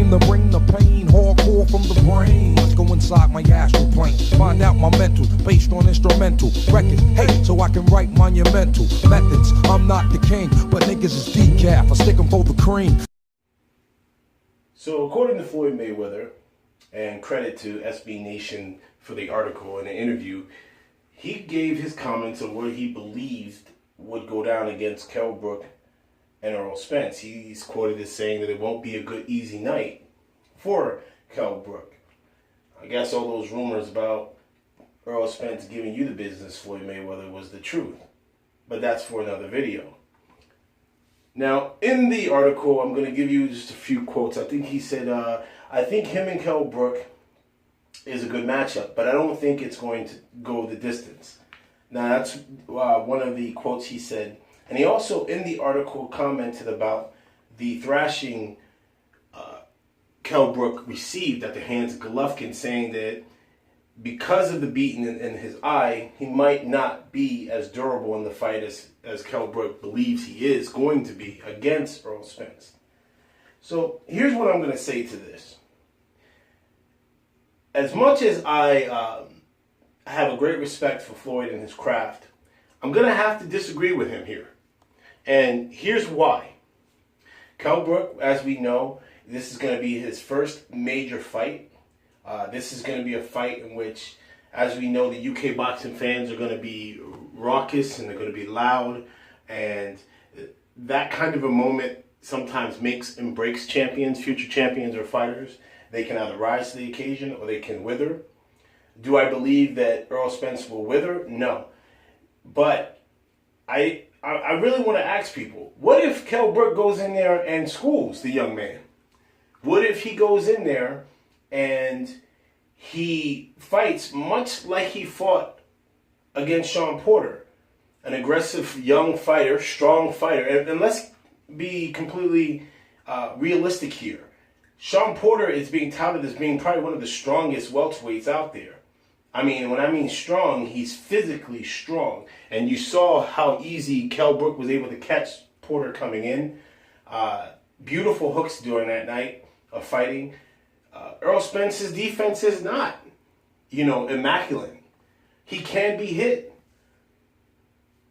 came to bring the pain, hardcore from the brain. Let's go inside my astral plane, find out my mental, based on instrumental records. Hey, so I can write monumental methods. I'm not the king, but niggas is decaf. I stick 'em for the cream. So according to Floyd Mayweather, and credit to SB Nation for the article and the interview, he gave his comments on what he believed would go down against Kell Brook and Earl Spence. He's quoted as saying that it won't be a good, easy night for Kell Brook. I guess all those rumors about Earl Spence giving you the business, Floyd Mayweather, was the truth. But that's for another video. Now, in the article, I'm going to give you just a few quotes. I think he said, I think him and Kell Brook is a good matchup, but I don't think it's going to go the distance. Now, that's one of the quotes he said. And he also, in the article, commented about the thrashing Kell Brook received at the hands of Golovkin, saying that because of the beating in his eye, he might not be as durable in the fight as Kell Brook believes he is going to be against Earl Spence. So here's what I'm going to say to this. As much as I have a great respect for Floyd and his craft, I'm going to have to disagree with him here. And here's why. Kell Brook, as we know, this is going to be his first major fight. This is going to be a fight in which, as we know, the UK boxing fans are going to be raucous and they're going to be loud. And that kind of a moment sometimes makes and breaks champions, future champions or fighters. They can either rise to the occasion or they can wither. Do I believe that Earl Spence will wither? No. But I really want to ask people, what if Kell Brook goes in there and schools the young man? What if he goes in there and he fights much like he fought against Shawn Porter, an aggressive young fighter, strong fighter? And let's be completely realistic here. Shawn Porter is being touted as being probably one of the strongest welterweights out there. I mean, when I mean strong, he's physically strong. And you saw how easy Kell Brook was able to catch Porter coming in. Beautiful hooks during that night of fighting. Earl Spence's defense is not, immaculate. He can be hit.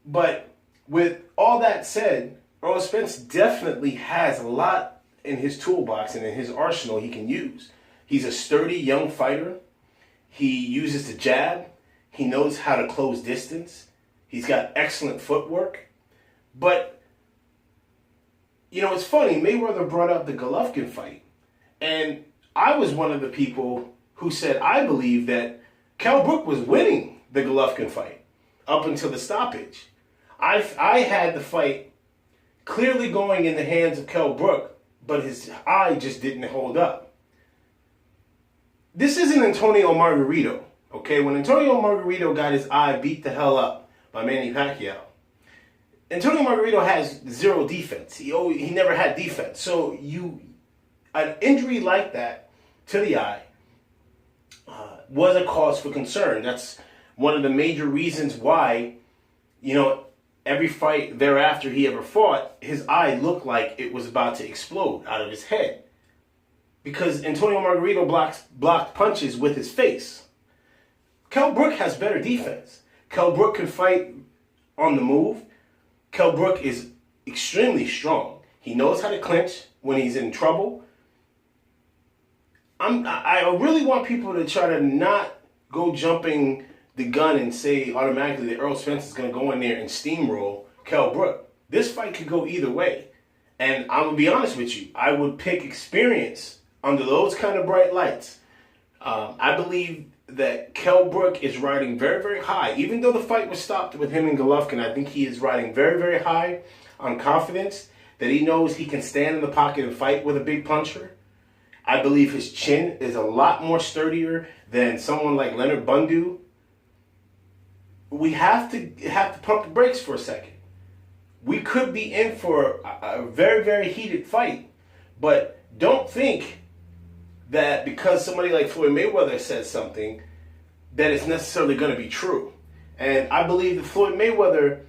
But with all that said, Earl Spence definitely has a lot in his toolbox and in his arsenal he can use. He's a sturdy young fighter. He uses the jab. He knows how to close distance. He's got excellent footwork. But, it's funny. Mayweather brought up the Golovkin fight. And I was one of the people who said I believe that Kell Brook was winning the Golovkin fight up until the stoppage. I had the fight clearly going in the hands of Kell Brook, but his eye just didn't hold up. This isn't Antonio Margarito, okay? When Antonio Margarito got his eye beat the hell up by Manny Pacquiao, Antonio Margarito has zero defense. He never had defense. So an injury like that to the eye was a cause for concern. That's one of the major reasons why, every fight thereafter he ever fought, his eye looked like it was about to explode out of his head. Because Antonio Margarito blocked punches with his face. Kell Brook has better defense. Kell Brook can fight on the move. Kell Brook is extremely strong. He knows how to clinch when he's in trouble. I really want people to try to not go jumping the gun and say automatically that Earl Spence is going to go in there and steamroll Kell Brook. This fight could go either way. And I'm going to be honest with you. I would pick experience under those kind of bright lights. I believe that Kell Brook is riding very, very high. Even though the fight was stopped with him and Golovkin, I think he is riding very, very high on confidence that he knows he can stand in the pocket and fight with a big puncher. I believe his chin is a lot more sturdier than someone like Leonard Bundu. We have to pump the brakes for a second. We could be in for a very, very heated fight. But don't think that because somebody like Floyd Mayweather says something, that it's necessarily going to be true. And I believe that Floyd Mayweather,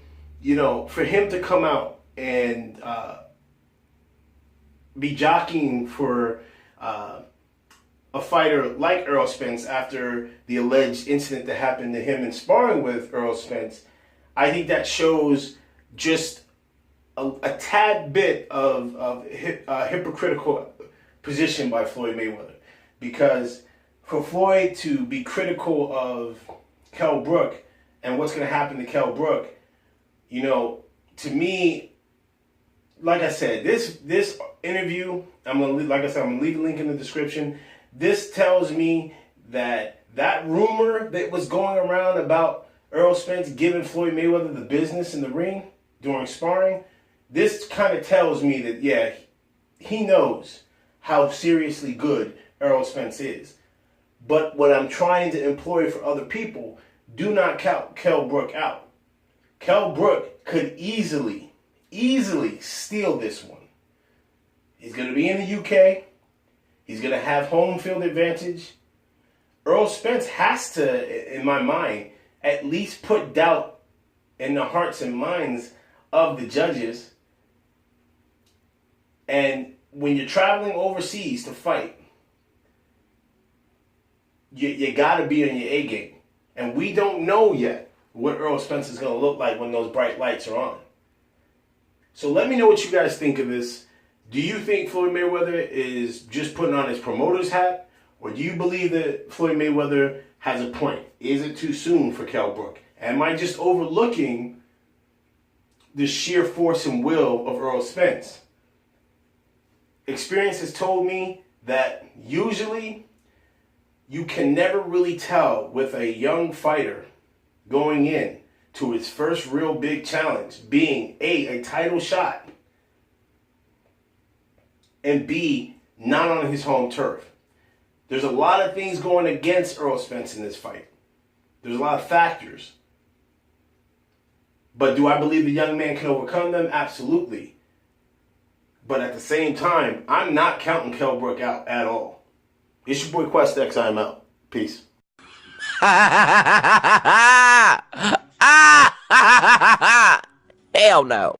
for him to come out and be jockeying for a fighter like Errol Spence after the alleged incident that happened to him in sparring with Errol Spence, I think that shows just a tad bit of hypocritical position by Floyd Mayweather. Because for Floyd to be critical of Kell Brook and what's going to happen to Kell Brook, you know, to me, like I said, this interview, I'm gonna leave the link in the description. This tells me that rumor that was going around about Errol Spence giving Floyd Mayweather the business in the ring during sparring, this kind of tells me that, yeah, he knows how seriously good Errol Spence is. But what I'm trying to employ for other people, do not count Kell Brook out. Kell Brook could easily steal this one. He's going to be in the UK. He's going to have home field advantage. Errol Spence has to, in my mind, at least put doubt in the hearts and minds of the judges. And when you're traveling overseas to fight, you got to be on your A game. And we don't know yet what Errol Spence is going to look like when those bright lights are on. So let me know what you guys think of this. Do you think Floyd Mayweather is just putting on his promoter's hat? Or do you believe that Floyd Mayweather has a point? Is it too soon for Kell Brook? Am I just overlooking the sheer force and will of Errol Spence? Experience has told me that usually you can never really tell with a young fighter going in to his first real big challenge, being a title shot, and B, not on his home turf. There's a lot of things going against Errol Spence in this fight. There's a lot of factors. But do I believe the young man can overcome them? Absolutely. But at the same time, I'm not counting Kell Brook out at all. It's your boy Quest X. I'm out. Peace. Hell no.